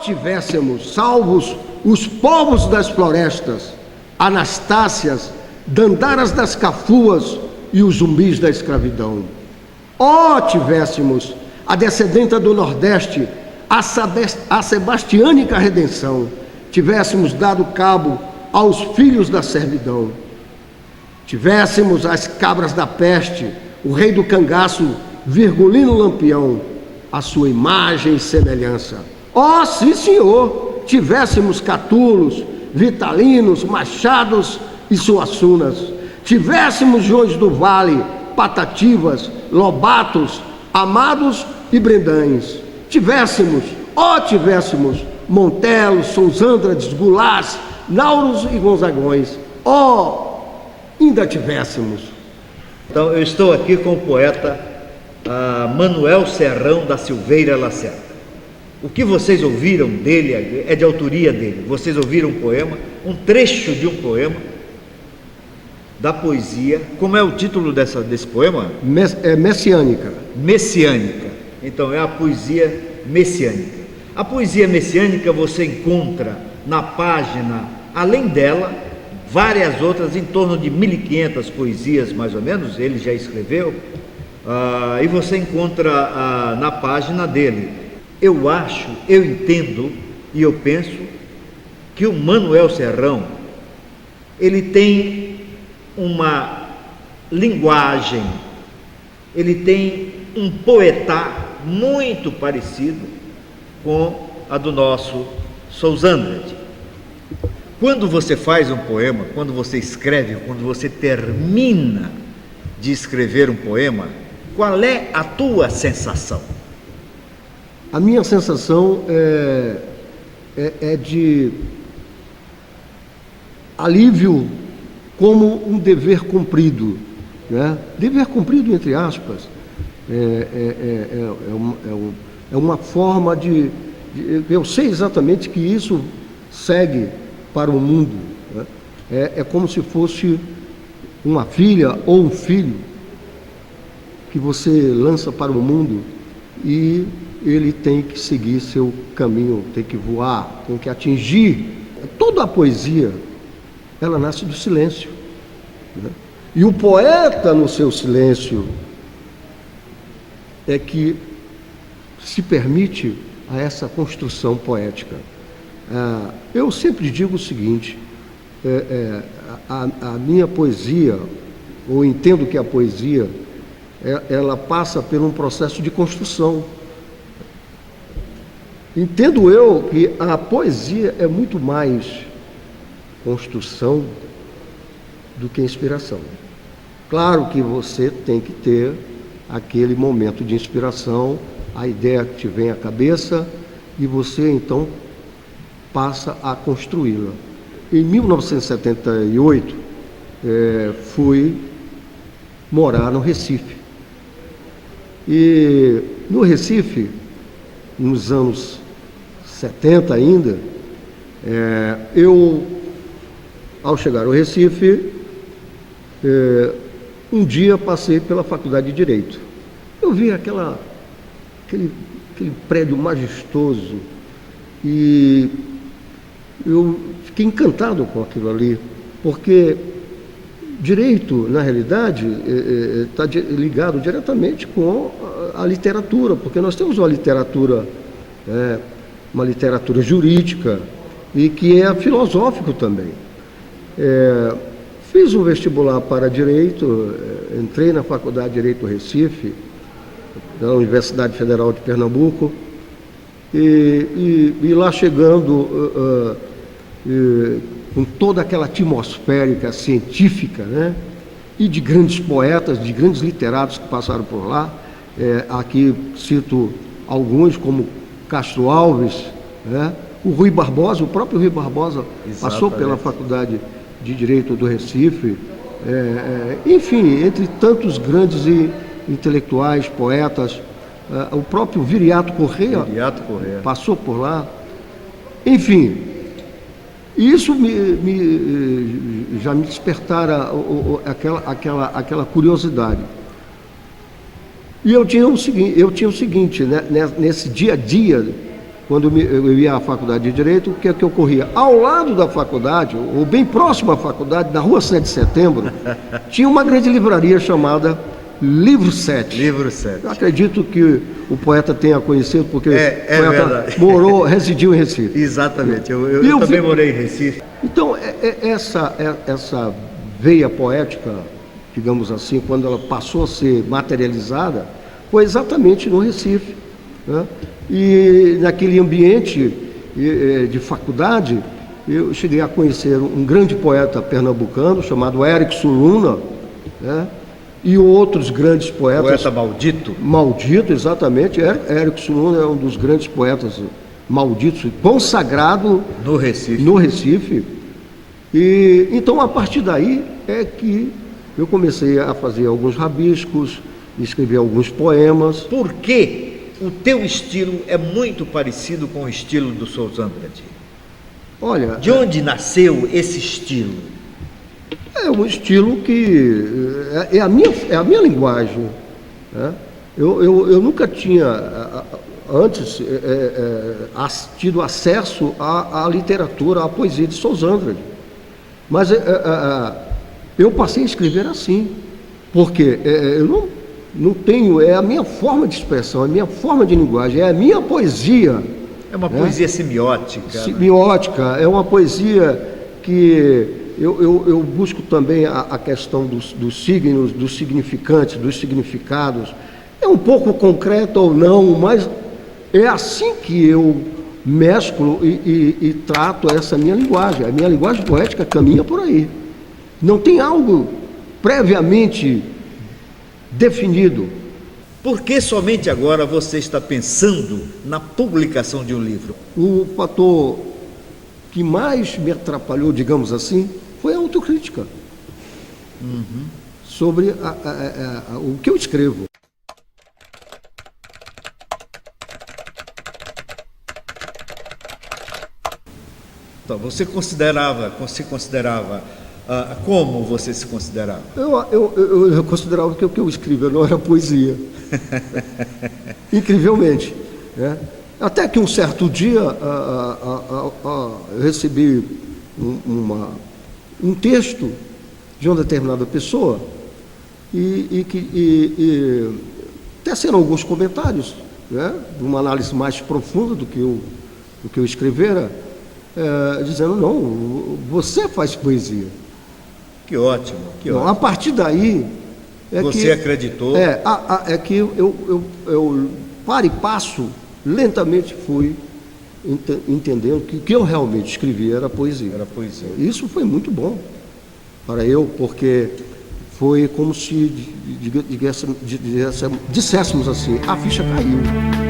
Tivéssemos salvos os povos das florestas, Anastácias, Dandaras das Cafuas e os zumbis da escravidão. Tivéssemos a descendenta do Nordeste, a sebastiânica redenção, tivéssemos dado cabo aos filhos da servidão. Tivéssemos as cabras da peste, o rei do cangaço, Virgulino Lampião, a sua imagem e semelhança. Sim, senhor, tivéssemos Catulos, Vitalinos, Machados e Suassunas. Tivéssemos Joões do Vale, Patativas, Lobatos, Amados e Brendães. Tivéssemos Montelos, Sousândrades, Gulás, Nauros e Gonzagões. Ainda tivéssemos. Então, eu estou aqui com o poeta Manuel Serrão da Silveira Lacerda. O que vocês ouviram dele é de autoria dele. Vocês ouviram um poema, um trecho de um poema da poesia. Como é o título desse poema? Messiânica. Messiânica. Então, é a poesia messiânica. A poesia messiânica você encontra na página, além dela, várias outras, em torno de 1.500 poesias, mais ou menos, ele já escreveu, e você encontra na página dele. Eu acho, eu entendo e eu penso que o Manuel Serrão, ele tem uma linguagem, ele tem um poetar muito parecido com a do nosso Sousândrade. Quando você faz um poema, quando você escreve, quando você termina de escrever um poema, qual é a tua sensação? A minha sensação é de alívio, como um dever cumprido, né? Dever cumprido entre aspas, é uma forma de eu sei exatamente que isso segue para o mundo, né? É como se fosse uma filha ou um filho que você lança para o mundo e ele tem que seguir seu caminho, tem que voar, tem que atingir. Toda a poesia, ela nasce do silêncio, né? E o poeta, no seu silêncio, é que se permite a essa construção poética. Eu sempre digo o seguinte, a minha poesia, ou entendo que a poesia, ela passa por um processo de construção. Entendo eu que a poesia é muito mais construção do que inspiração. Claro que você tem que ter aquele momento de inspiração, a ideia que te vem à cabeça, e você então passa a construí-la. Em 1978, fui morar no Recife. E no Recife, nos anos 70 ainda, eu, ao chegar ao Recife, um dia passei pela Faculdade de Direito. Eu vi aquele prédio majestoso e eu fiquei encantado com aquilo ali, porque direito, na realidade, está ligado diretamente com a literatura, porque nós temos uma literatura jurídica e que é filosófico também. Fiz um vestibular para Direito, entrei na Faculdade de Direito Recife, da Universidade Federal de Pernambuco, e lá chegando, com toda aquela atmosférica científica, né? E de grandes poetas, de grandes literatos que passaram por lá. Aqui cito alguns, como Castro Alves, né? O Rui Barbosa, o próprio Rui Barbosa passou pela Faculdade de Direito do Recife, enfim, entre tantos grandes intelectuais, poetas, o próprio Viriato Corrêa passou por lá. Enfim, isso já me despertara aquela curiosidade. E eu tinha o seguinte, né, nesse dia a dia, quando eu ia à faculdade de Direito, o que é que ocorria? Ao lado da faculdade, ou bem próximo à faculdade, na rua 7 de Setembro, tinha uma grande livraria chamada Livro 7. Livro 7. Eu acredito que o poeta tenha conhecido, porque É o poeta verdade. residiu em Recife. Exatamente, eu também morei em Recife. Então, essa veia poética, digamos assim, quando ela passou a ser materializada, foi exatamente no Recife, né? E naquele ambiente de faculdade, eu cheguei a conhecer um grande poeta pernambucano chamado Eric Suluna, né? E outros grandes poetas. Poeta maldito. Maldito, exatamente. Eric Suluna é um dos grandes poetas malditos, consagrado No Recife. no Recife. E então, a partir daí é que eu comecei a fazer alguns rabiscos, escrever alguns poemas. Por que o teu estilo é muito parecido com o estilo do Souza Andrade? Olha, De onde nasceu esse estilo? é um estilo que é a minha linguagem, né? Eu nunca tinha antes tido acesso à literatura, à poesia de Souza Andrade. Mas eu passei a escrever assim, porque eu não tenho, é a minha forma de expressão, é a minha forma de linguagem, é a minha poesia. É uma poesia semiótica. Né? Semiótica, é uma poesia que eu busco também a questão dos signos, dos significantes, dos significados. É um pouco concreto ou não, mas é assim que eu mesclo e trato essa minha linguagem. A minha linguagem poética caminha por aí. Não tem algo previamente definido. Por que somente agora você está pensando na publicação de um livro? O fator que mais me atrapalhou, digamos assim, foi a autocrítica sobre o que eu escrevo. Então, você considerava, como você se considerava? Eu considerava que o que eu escrevo não era poesia. Incrivelmente, né? Até que um certo dia eu recebi um texto de uma determinada pessoa e tecendo alguns comentários, né? De uma análise mais profunda do que eu escrevera, dizendo, não, você faz poesia. Que ótimo, que Não, ótimo. a partir daí Você acreditou? É que eu para e passo, lentamente fui entendendo que o que eu realmente escrevi era poesia. Era poesia. Isso foi muito bom para eu, porque foi como se disséssemos assim, a ficha caiu.